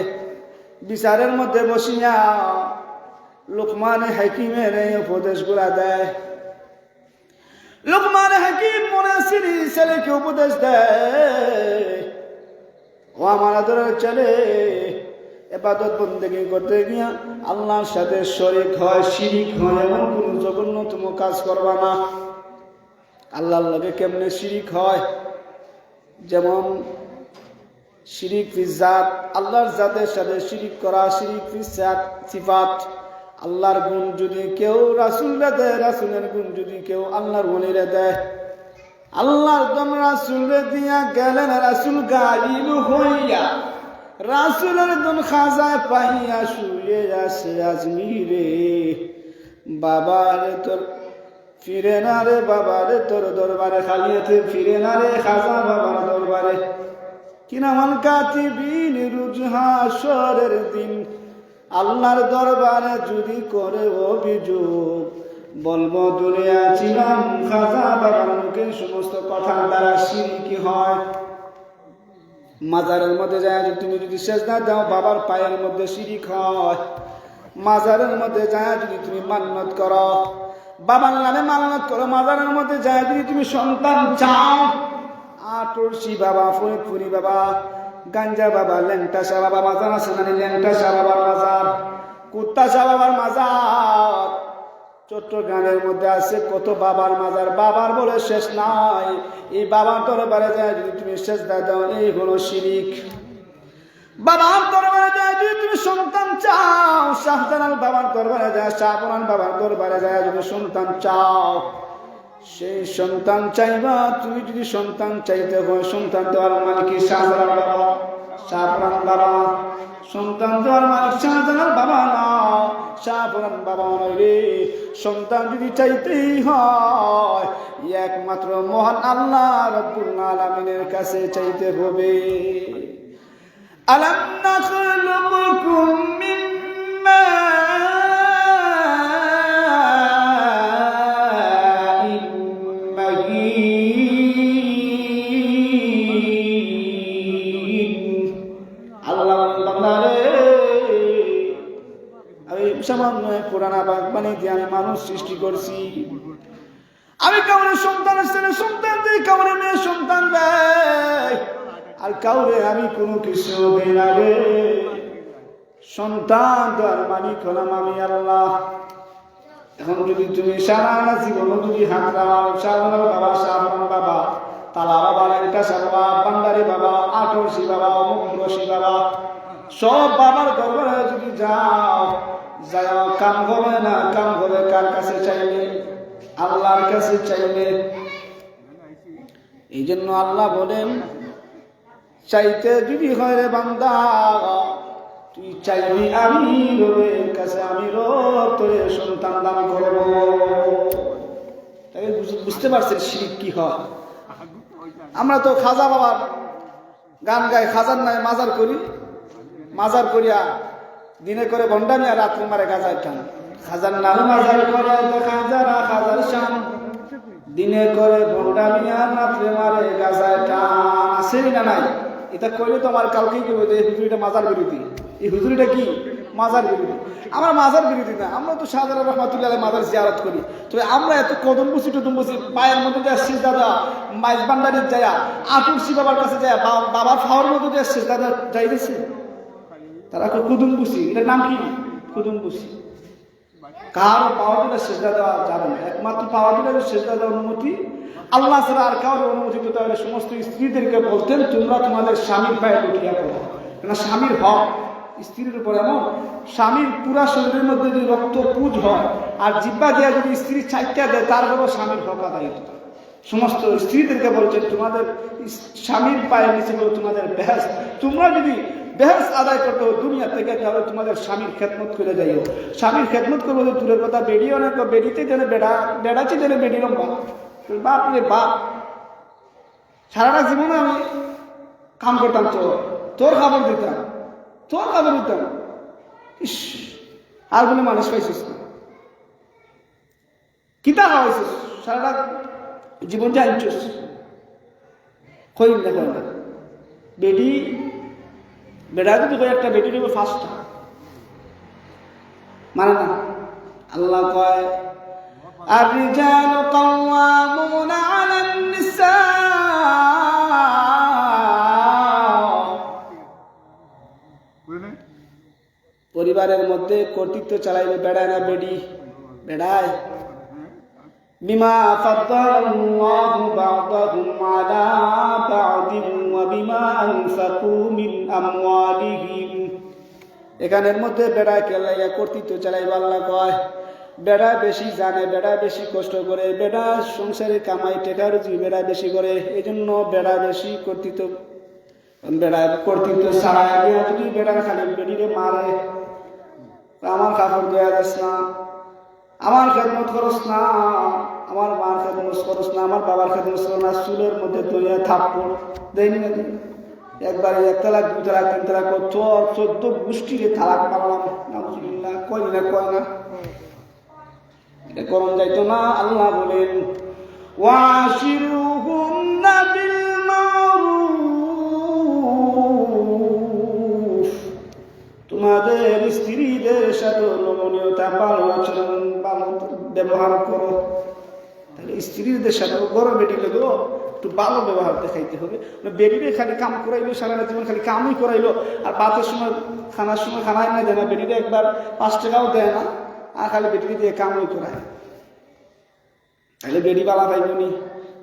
বিচারের মধ্যে বসিয়া লোকমান হাকিমের এই উপদেশগুলা দেয়। লোকমান হাকিম মনে ছেলেকে উপদেশ দেয়, ও আমার আদরের ছেলে, ইবাদত বন্দেগী করতে গিয়া আল্লাহর সাথে শরীক হয়, শিরিক হয়, এমন কোন জঘন্যতম কাজ করবা না। আল্লাহর লগে কেমনে শিরিক হয়? যেমন শিরিক ফি জাত, আল্লাহর জাতের সাথে শিরিক করা। শিরিক ফি সিফাত, আল্লাহর গুণ যদি কেউ রাসূলরে দেয়, রাসূলের গুণ যদি কেউ আল্লাহর ওলিরে দেয়। আল্লাহর দম রাসূলরে দিয়া গেলেন, রাসূল গায়েব হইয়া, রাসূলের দম খাজায় পাইয়া শুয়ে আছে আজমিরে। বাবারে তোর ফিরে না রে, বাবারে তোর দরবারে, খালিয়াতে ফিরে না রে খাজা বাবার দরবারে। কিনামান কাতিবিন রুজ হাসরের দিন আল্লাহর দরবারে যদি করে অভিযোগ, বলবো দুনিয়া ছিলাম খাজা বাবার মুখে সমস্ত কথার দ্বারা শিরকি হয়। মাজারের মধ্যে যায় তুমি যদি সেজদা দাও, বাবার পায়ের মধ্যে শিরিক হয়। মাজারের মধ্যে যায় যদি তুমি মান্নত করো, বাবার নামে মান্নত করো। মাজারের মধ্যে যায় যদি তুমি সন্তান চাও, আটরশি বাবা, ফরিদপুরি বাবা, গাঞ্জা বাবা, ল্যাংটা শাহ বাবা মাজার আছে না? ল্যাংটা শাহ বাবার মাজার, কুত্তা শাহ বাবার মাজার। চট্টগ্রামের মধ্যে আছে কত বাবার মাজার, বাবার বলে শেষ নাই। এই বাবার দরবারে যায় যদি তুমি সেজদা দাও, এই হলো শিরিক। বাবার দরবারে যায় যদি তুমি সন্তান চাও, শাহজালাল বাবার দরবারে যায়, শাহপুরান বাবার দরবারে যায় যদি সন্তান চাও, সেই সন্তান চাইবা। তুমি যদি সন্তান চাইতে হয়, সন্তান দেওয়ার মালিক কি? শাহজালাল বাবা, শাহপুরান বাবা। সন্তান দেওয়ার মালিক শাহজালাল বাবা না, শাহপুরান বাবা নয় রে। সন্তান যদি চাইতেই হয়, একমাত্র মহান আল্লাহ রব্বুল আলামিনের কাছে চাইতে হবে। আলাম নাখলুকুকুম মিন মাইন মাহিন। আল্লাহ বান্দারে, আমি সামান্য পুরানা বাগবানি দিয়ে আমি মানুষ সৃষ্টি করছি। আমি কাউরে সন্তানের ছেলে সন্তান দিই, কাউরে মেয়ে সন্তান দেয়, আর কাউরে আমি কোনো কিছু দেই না রে। সন্তান দেওয়ার মালিক হলাম আমি আল্লাহ। এখন যদি তুমি সারা জীবন যদি হাঁকরাও শাহরার বাবা শাহরান বাবা তালা বাবা লেঙ্কাশা বাবা বান্ডারি বাবা আটরশি বাবা মুখরশি বাবা সব বাবার গর্বে যদি যাও যাও কাম হবে না, কাম হবে কার কাছে চাইলে? আল্লাহর কাছে চাইলে। এই জন্য আল্লাহ বলেন চাইতে যদি হয় রে বান্দা তুই চাইবি আমি রবের কাছে, আমি রব তোরে সন্তান দান করব। তাই বুঝতে পারছেন শিরক কি হয়? আমরা তো খাজা বাবার গান গাই, খাজার নাই মাজার করি, মাজার করিয়া দিনে করে ভণ্ডামি আর রাত্রে মারে গাজার টান। খাজার নাম মাজার করে খাজারা খাজার শান, দিনে করে ভণ্ডামি আর রাত্রে মারে গাজার টান। আসেনি না নাই? এটা কইলে তো আমার কালকেই করবো যে এই হুজুরিটা মাজার বিরোধী। এই হুজুরিটা কি মাজার বিরোধী? আমরা মাজার বিরোধী না, আমরা তো শাহজালাল রহমাতুল্লাহ মাজার জিয়ারত করি। তবে আমরা এত কদম বসি টদম বসি পায়ের মধ্যে দিয়ে শেষ দাদা মাইজ বান্ডারির যায় আটুরসি বাবার কাছে যায় বাবার ফাওয়ার মধ্যে দিয়ে শেষ দাদা যাইতেছে। তারা কুদুম বুসি, এটার নাম কি? কুদুম বুসি। কারো পাওয়া দিলে সেজদা দেওয়া যাবে না, একমাত্র পাওয়া দিলে সেজদা দেওয়ার অনুমতি আল্লাহ ছাড়া আর কারোর অনুমতি দিতে হবে। সমস্ত স্ত্রীদেরকে বলতেন তোমরা তোমাদের স্বামীর পায়ে লুটিয়া পড়ো, কেন স্বামীর হক স্ত্রীর উপর এমন। স্বামীর পুরা শরীরের মধ্যে যদি রক্ত পুজ হয় আর জিব্বা দিয়া যদি স্ত্রী চাইটা দেয় তারপরেও স্বামীর হক আদায় হতো। সমস্ত স্ত্রীদেরকে বলছেন তোমাদের স্বামীর পায়ে নিচে বলো তোমাদের বেহেশত। তোমরা যদি বেহেশত আদায় করতে দুনিয়া থেকে তাহলে তোমাদের স্বামীর খেদমত করে যাইও। স্বামীর খেদমত করবো তো দূরের কথা, বেড়ি অনেক বেড়িতে যেন বেড়াচ্ছে যেন বেড়ি লম্বা। বাপ রে বাপ, সারাটা জীবনে আমি কাম করতাম, তোর খাবার দিতাম, তোর খাবার দিতাম। ইস, আর বলে মানুষ পাইছিস না, কিতা খাওয়াইছিস, সারাটা জীবন জানছিস কই না কই না। বেডি বেড়া যদি কই একটা বেটি নেবে ফার্স্টটা মানে না। আল্লাহ কয় আর-রিজালু কাওয়ামুনা আলান নিসা, পরিবারের মধ্যে কর্তৃত্ব চালাইবে বেড়ায় না বেডি, বেড়ায়। বিমা ফাদ্দালাল্লাহু বা'দাহুম আলা বা'দিন ওয়া বিমা আনফাকু মিন আমওয়ালিহিম। এখানের মধ্যে বেড়ায় কেলাইয়া কর্তৃত্ব চালাইবে। আল্লাহ কয় বেড়া বেশি জানে, বেড়া বেশি কষ্ট করে, বেড়া সংসারে কামাই টেকা রুজি বেড়া বেশি করে। এই জন্য বেড়া বেশি কর্তৃত্ব, বেড়া কর্তৃত্ব ছাড়াই দিয়া যদি বেড়া খালি বেড়িরে মারে, আমার কাপড় দেয়া যাস না, আমার খেদমত করস না, আমার মার খেদমত করস না, আমার বাবার খেদমত করস না, চুলের মধ্যে দইয়া থাপ্পড় দেয়নি না দিন। একবারে 1 তালাক 2 তালাক 3 তালাক 14 গোষ্ঠীরে তালাক মারলাম, নাউজুবিল্লাহ। কই না কয় না, এটা করণ যাইতো না। আল্লাহ বলেন ওয়াশিরুহুন্না বিল মারুফ, তোমাদের স্ত্রীদের সাথে নমনীয়তা ভালো আচরণ ভালো ব্যবহার করো। তাহলে স্ত্রীদের সাথে বড় বেটি লাগলো একটু ভালো ব্যবহার দেখাইতে হবে। বেটিরে খালি কাম করাইলো, সারা জীবন খালি কামই করাইলো, আর বাতের সময় খানার সময় খানাই না দেয় না, বেটিরে একবার 5 টাকাও দেয় না, আর খালি বেটিকে দিয়ে কামই করায়। তাহলে বেটি বালা পাইবনি,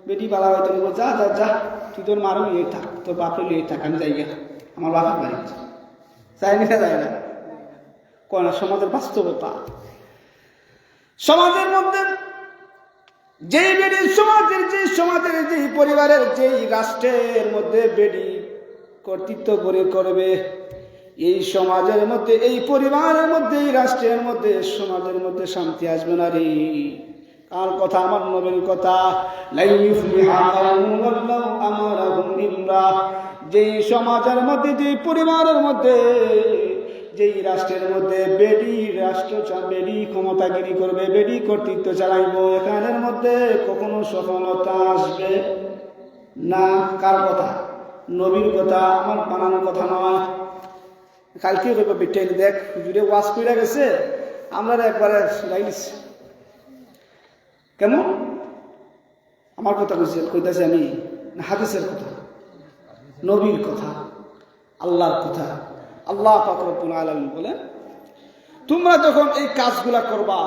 বেটি বালা পাইতে যা যা যা তুই তোর মারো নিয়ে থাক, তোর বাপে নিয়ে থাক, আমি যাই আমার বাপের বাড়ি যাই না, যায় না কয় না। সমাজের বাস্তবতা, সমাজের মধ্যে যেই বেডি সমাজের যেই পরিবারের যেই রাষ্ট্রের মধ্যে বেডি কর্তৃত্ব করে করবে, এই সমাজের মধ্যে এই পরিবারের মধ্যে এই রাষ্ট্রের মধ্যে সমাজের মধ্যে শান্তি আসবে না রে। কার কথা? আমার নবীর কথা। যেই সমাজের মধ্যে যেই পরিবারের মধ্যে যেই রাষ্ট্রের মধ্যে বেডি বেডি ক্ষমতাগিরি করবে, বেডি কর্তৃত্ব চালাইব, এখানের মধ্যে কখনো সফলতা আসবে না। কার কথা? নবীর কথা, আমার বানানো কথা নয়। কালকে কইব বেটাই দেখ হুজুরে ওয়াজ কইরা গেছে, আমরা একবারে লাইলিস কেমন? আমার কথা কইতাছি আমি না হাদিসের কথা, নবীর কথা, আল্লাহর কথা। আল্লাহ পাক রব্বুল আলামিন বলেন তোমরা যখন এই কাজগুলা করবা,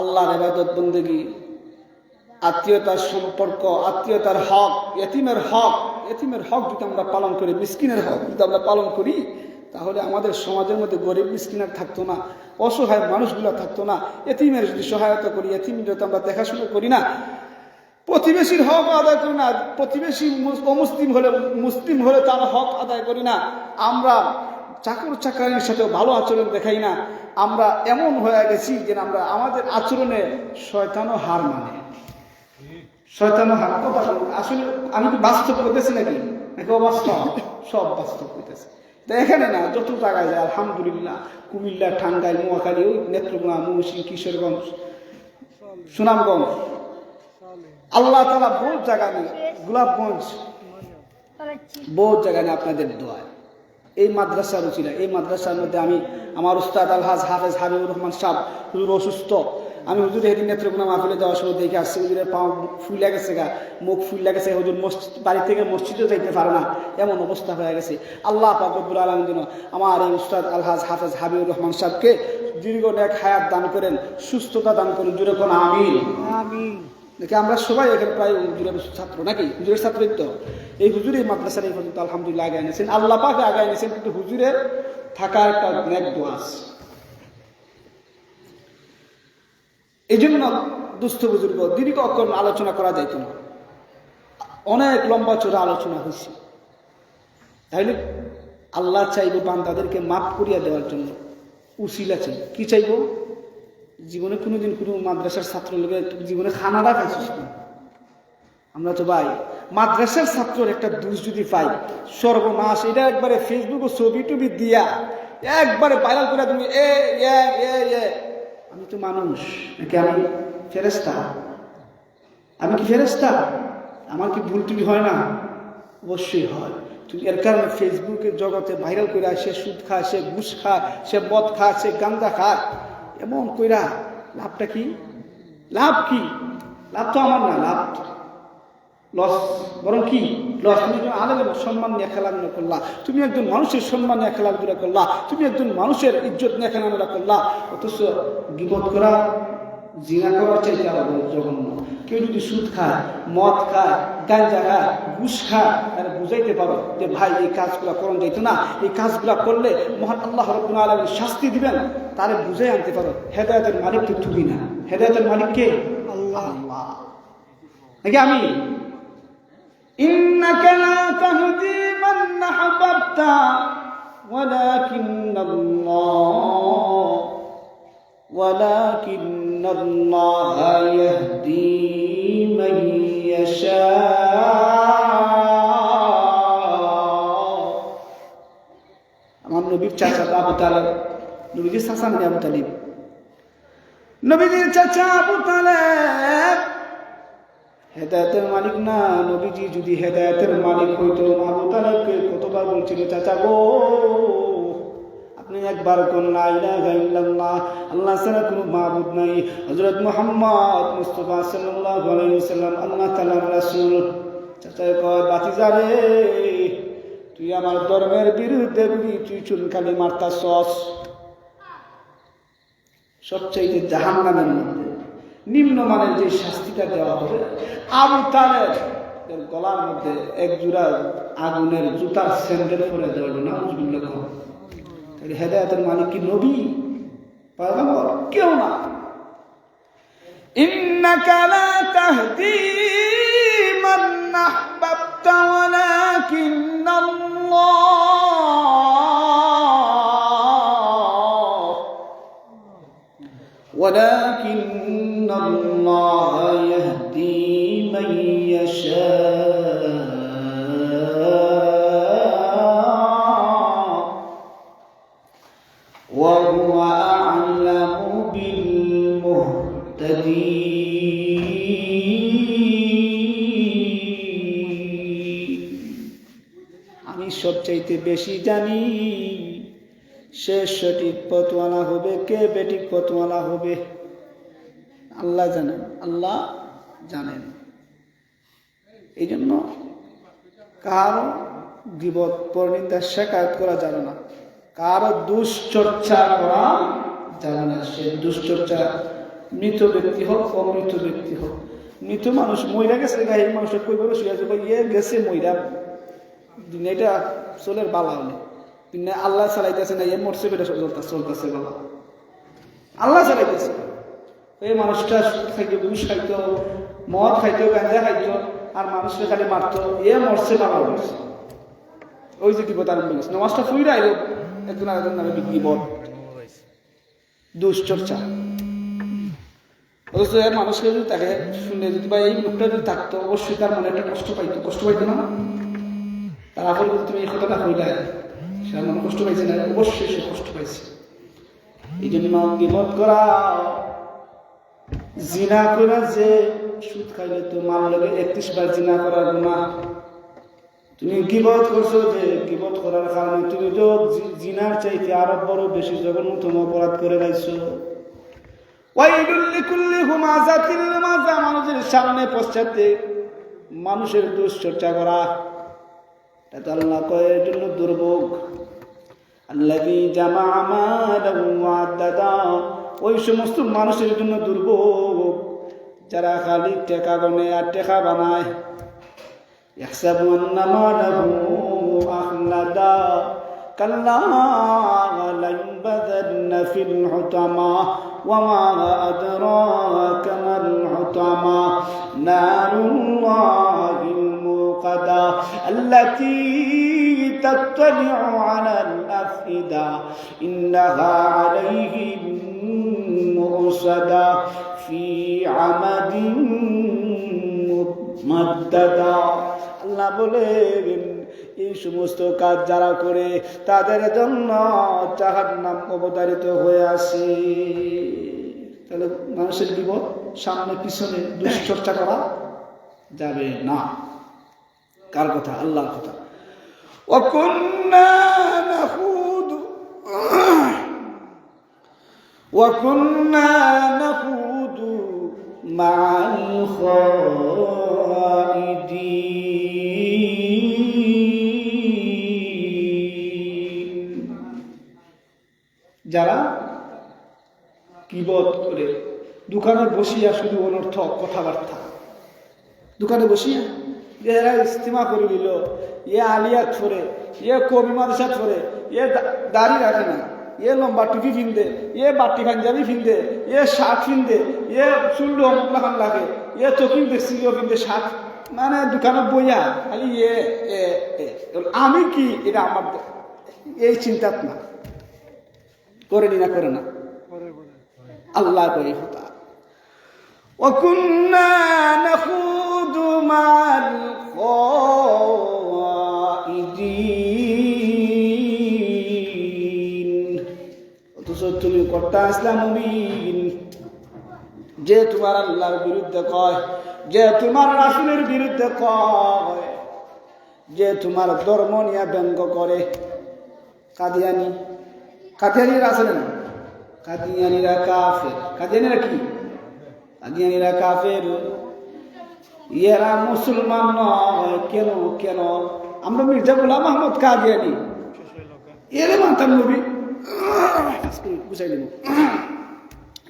আল্লাহর ইবাদত বন্দেগী, আত্মীয়তার সম্পর্ক, আত্মীয়তার হক, এতিমের হক যদি আমরা পালন করি, মিসকিনের হক যদি আমরা পালন করি, তাহলে আমাদের সমাজের মধ্যে গরিব মিসকিন আর থাকতো না, অসহায় মানুষগুলো থাকতো না। এতিমের যদি সহায়তা করি, এতিমের যদি আমরা দেখাশোনা করি না, প্রতিবেশীর হক আদায় করি না, প্রতিবেশী মুসলিম হলে তার হক আদায় করি না, আমরা চাকর চাকরানির সাথে ভালো আচরণ দেখাই না, আমরা এমন হয়ে গেছি যে আমরা আমাদের আচরণে শয়তানও হার মানে। শয়তানও হার কথা আসলে আমি কি বাস্তব করতেছি নাকি অবাস্তব? সব বাস্তব করতেছে। তো এখানে না, যত জায়গায় যায় আলহামদুলিল্লাহ, কুমিল্লা, টাঙ্গাইল, নোয়াখালী, ওই নেত্রকোনা, ময়মনসিংহ, কিশোরগঞ্জ, সুনামগঞ্জ, আল্লাহ তাআলা বহুত জায়গা নেই, গোলাপগঞ্জ, বহুত জায়গা নেই আপনাদের দোয়ায়। এই মাদ্রাসার ছিল, এই মাদ্রাসার মধ্যে আমি আমার উস্তাদ আলহাজ হাফেজ হাবিবুর রহমান সাহেব, হুজুর অসুস্থ, আমি হুজুর হেদিন নেত্রকোনা মাহফিলে যাওয়ার সময় দেখে আসছি, হুজুরের পা ফুলে গেছে, মুখ ফুলে গেছে, হুজুর বাড়ি থেকে মসজিদে যাইতে পারে না, এমন অবস্থা হয়ে গেছে। আল্লাহ পাক রব্বুল আলামিন যেন আমার এই উস্তাদ আলহাজ হাফেজ হাবিবুর রহমান সাহেবকে দীর্ঘ নেক হায়াত দান করেন, সুস্থতা দান করেন, জুড়ে কোন আমিন। দেখি আমরা সবাই এখানে প্রায় হুজুরের ছাত্র নাকি, হুজুরের ছাত্রই তো। এই হুজুর এই মাদ্রাসার এই পর্যন্ত আলহামদুলিল্লাহ আগায় নিয়েছেন, আল্লাহ পাক আগায় নিয়েছেন, কিন্তু হুজুরের থাকার একটা নেক দোয়া আছে। এই জন্য দুস্থ বুজুর্গ দীর্ঘ অক্ষণ আলোচনা করা যাইত না, অনেক লম্বা চোরা আলোচনা হয়েছে। তাইলে আল্লাহ চাইব বান্দাদেরকে মাফ করিয়া দেওয়ার জন্য, উসিলা চাই। কি চাইব? জীবনে কোনোদিন কোনো মাদ্রাসার ছাত্র লোকে জীবনে খানাটা খাইছিস না? আমরা তো ভাই মাদ্রাসার ছাত্রের একটা দোষ যদি পাই, সর্বনাশ, এটা একবারে ফেসবুক ও ছবি টবি দিয়া একবারে ভাইরাল করে তুমি আমি তো মানুষ নাকি, আমি ফেরেশতা? আমি কি ফেরেশতা? আমার কি ভুল টুলি হয় না? অবশ্যই হয়। তুমি এর কারণে ফেসবুকের জগতে ভাইরাল করে, সে সুদ খায়, সে ঘুষ খায়, সে মদ খায়, সে গাঁজা খায়, এমন কইরা লাভটা কি? লাভ কি? লাভ তো আমার না, লাভ লস, বরং কি লস। তুমি একজন আলেমের সম্মান নিয়ে খেলাধুলা করলা, তুমি একজন মানুষের সম্মান নিয়ে খেলাধুলা করলা, তুমি একজন মানুষের ইজ্জত নিয়ে খেলাধুলা করলা, অথচ গীবত করা, জিনা করার চাইতে আরো জঘন্য। কেউ যদি সুদ খায়, মদ খায়, গাঁজা খায়, ঘুষ খায়, তাহলে বুঝাইতে পারো যে ভাই এই কাজগুলা করণ যাইত না, এই কাজগুলা করলে মহান আল্লাহ রাব্বুল আলামিন শাস্তি দিবেন, তারে বুঝাই আনতে পারো। হেদায়েতের মালিককে তুমি না, হেদায়েতের মালিককে আল্লাহ নাকি আমি? ইন্নাকা লা তাহদি মান আহবাবতা ওয়ালাকিন্নাল্লাহ ইয়াহদি মান ইয়াশা। আমার নবীর চাচা আবু তালেব, নবীজির চাচা মানে আবু তালিব, নবীজির চাচা আবু তালেব হেদায়েতের মালিক না। নবীজি যদি হেদায়েতের মালিক হইতো, আবু তালেবকে কতবার বলছিল, চাচা গো আপনি একবার কোন লা ইলাহা ইল্লাল্লাহ, আল্লাহ ছাড়া কোনো মাবুদ নাই, হযরত মুহাম্মদ মুস্তাফা সাল্লাল্লাহু আলাইহি ওয়াসাল্লাম আল্লাহ তাআলার রাসূল। চাচা কয়, বাতিজা রে, তুই আমার ধর্মের বিরুদ্ধে তুই চুনকালি মারতাছস। সবচেয়ে জাহান্নামের মধ্যে নিম্নমানের যে শাস্তিটা দেওয়া হবে, আবু তালেব গলার মধ্যে এক জোড়া আগুনের জুতার স্যান্ডেল পরে দেওয়া না। হেদায়েতের মালিক কি নবী, পয়গম্বর? কেউ না। ইন্নাকা লা তাহদি মান আহবাবতা ওয়ালাকিন্নাল্লাহ ইয়াহদি মান ইয়াশা। আমি সবচাইতে বেশি জানি সে সঠিক পথওয়ালা হবে, কে বেঠিক পথওয়ালা হবে আল্লাহ জানেন, আল্লাহ জানেন। এই জন্য কারো গীবত, পরনিন্দা, শিকায়ত করা যাবে না, কারো দুশ্চর্চা করা যাবে না। সে দুশ্চর্চা মৃত ব্যক্তি হোক অমৃত ব্যক্তি হোক, মৃত মানুষ মহিলা গেছে গায়ে মানুষের কই করে শুয়ে আছে ইয়ে গেছে মহিলা এটা চলের বালা হলে কিন্তু আল্লাহ চালাইতেছে না, এর মরছে বেটা চলতেছে বাবা, আল্লাহ চালাইতেছে। এই মানুষটা খাইতো, ঘুষ খাইতো, মদ খাইতো, গাঁজা খাইতো, আর মানুষকে খালি মারতো, এ মরছে বাবা হয়েছে। ওই যে বিপদ আরম্ভ হয়েছে, নামাজটা ফুইরা এলো একজন আরেকজন নামে বিপদ, দুশ্চর্চা। অথচ এর মানুষকে যদি তাকে শুনে যদি বা এই লোকটা যদি থাকতো, অবশ্যই তার মনে একটা কষ্ট পাইতো না? তারপরে যদি তুমি এই কথাটা হইলে সে মনে কষ্ট পাইছে না? অবশ্যই সে কষ্ট পাইছে। এই জন্য বিপদ করা, জিনা করা, যে সুদ খাইলে তো মান লাগে 31 বার জিনা করার গুনাহ। তুমি গীবত করছো, যে গীবত করার কারণে তুমি তো জিনার চাইতে আরো বড় বেশি জঘন্যতম অপরাধ করে রাখছো। ওয়াইলুল লিকুল্লি হুমাযাতিল লুমাযা, মানুষের সামনে পশ্চাতে মানুষের দুশ্চর্চা করা, এটা আল্লাহ কয় এর জন্য দুর্ভোগ। আল্লাযী জামাআ মালান ওয়া আদ্দাদা, ওই সমস্ত মানুষের জন্য দুর্ভোগ যারা খালি টাকা গনে আর টাকা বানায়। ইয়াহসাবু আন্না মালাহু আখলাদা কাল্লা লা ইউনবাযান্না ফিল হুতামা ওয়া মা আদরাকা মাল হুতামা নারুল্লাহিল মুকাদা আল্লাতী তাত্তালি'ু আলাল আফইদা ইন্নাহা আলাইহিম মুরসাদা ফি আমাদিন মুমাদ্দাদা। আল্লাহ বলেন এই সমস্ত কাজ যারা করে তাদের জন্য জাহান্নাম অবধারিত হয়ে আসে। তাহলে মানুষের বিপদ সামনে পিছনে দুশ্চর্চা করা যাবে না। কার কথা? আল্লাহর কথা। وكنا نخوض مع الخائضين, যারা কিবত করে দোকানে বসিয়া শুধু অনর্থক কথাবার্তা, দোকানে বসিয়া এরা ইস্তেমা করে দিল, আলিয়াত ছড়ে, কবি মাদ্রাসা ছড়ে, দাড়ি রাখে না, লম্বা টুপি ফিনদে, বাটি পাঞ্জাবি ফিনদে, শার্ট ফিনদে, চুল অমুকলাখান লাগে, চকিং দেখছিও ফিনদে শার্ট, মানে দোকানে বইয়া খালি আমি কি এটা আমার এই চিন্তাত না, করে নি না করে না আল্লাহ করে হতা। وكنا نخوض مع الخائضين, অথচ তুমি করতে আসলা মুমিন, যে তোমার আল্লাহর বিরুদ্ধে কয়, যে তোমার রাসূলের বিরুদ্ধে কয়, যে তোমার ধর্ম নিয়ে ব্যঙ্গ করে। কাদিয়ানিরা আছে না? কাদিয়ানিরা কাফের। কাদিয়ানিরা কি? কাদিয়ানিরা কাফের। এরা মুসলমান নয়। কেন? আমরা মির্জা গোলাম আহমদ কাদিয়ানি এরে মানতাম, নবী বুঝাই দিব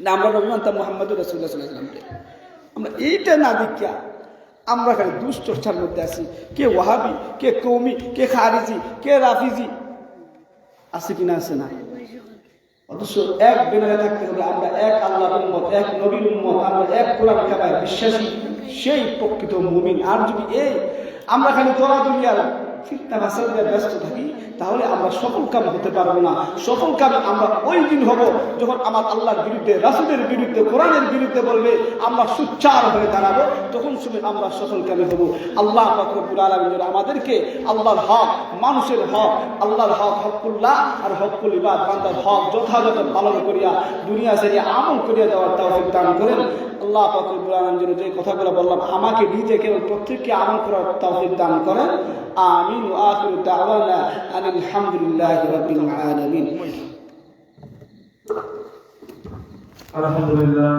না, আমরা নবী মানতাম মুহাম্মদুর রাসূলুল্লাহ সাল্লাল্লাহু আলাইহি ওয়াসাল্লামকে। আমরা এইটা না দেখিয়া আমরা খালি দুশ্চর্চার মধ্যে আছি। কে ওয়াহাবি, কে কৌমি, কে খারিজি, কে রাফিজি, আছে কিনা? আছে না? অথচ এক বেনারে থাকতে হবে, আমরা এক আল্লাহর উম্মত, এক নবীর উম্মত, আমরা এক কোরআন কালামে বিশ্বাসী, সেই প্রকৃত মুমিন। আর যদি আমরা খালি দৌড়াদৌড়ি আর ফিতনা ফাসাদ দিয়ে ব্যস্ত থাকি, তাহলে আমরা সফল কাম হতে পারবো না। সফল কাম আমরা ওই দিন হব যখন আমার আল্লাহর বিরুদ্ধে, রাসূলের বিরুদ্ধে, কোরআনের বিরুদ্ধে বলবে, আমরা সুচ্চার হয়ে দাঁড়াবো, তখন সময় আমরা সফল কামে হব। আল্লাহ পাক রব্বুল আলামিন আমাদেরকে আল্লাহর হক, মানুষের হক, আল্লাহর হক হকুল্লাহ আর হকুল ইবাদ, বান্দার হক যথাযথ পালন করিয়া দুনিয়া ছেড়ে আমল করিয়া দেওয়ার তৌফিক দান করেন। আল্লাহ পাক রব্বুল আলামিন যে কথাগুলো বললাম, আমাকে নিজেকে প্রত্যেককে আমল করার তৌফিক দান করেন। আমিন। ওয়া আখিরু দাওয়ানা আলহামদুলিল্লাহি রাব্বিল আলামিন। আলহামদুলিল্লাহ।